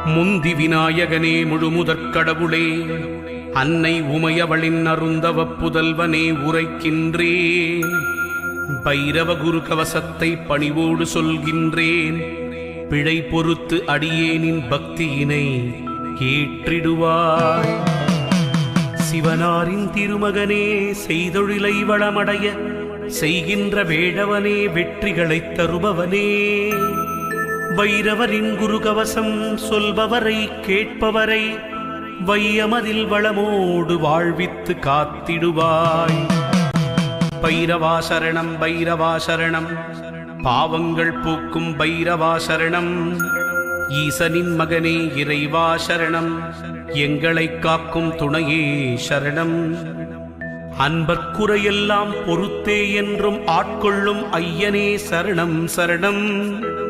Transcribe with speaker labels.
Speaker 1: முந்தி விநாயகனே முழுமுதற் கடவுளே, அன்னை உமையவளின் அருந்தவ புதல்வனே உரைக்கின்றேன். பைரவ குரு கவசத்தை பணிவோடு சொல்கின்றேன். பிழை பொறுத்து அடியேனின் பக்தியினை ஏற்றிடுவாய். சிவனாரின் திருமகனே, செய்தொழிலை வளமடைய செய்கின்ற வேடவனே, வெற்றிகளைத் தருபவனே, வைரவரின் குரு கவசம் சொல்பவரை கேட்பவரை வையமதில் வளமோடு வாழ்வித்து காத்திடுவாய். பைரவா சரணம், பைரவா சரணம், பாவங்கள் போக்கும் பைரவா சரணம். ஈசனின் மகனே இறைவா சரணம், எங்களை காக்கும் துணையே சரணம். அன்பர்க்குறையெல்லாம் பொறுத்தே என்றும் ஆட்கொள்ளும் ஐயனே சரணம் சரணம்.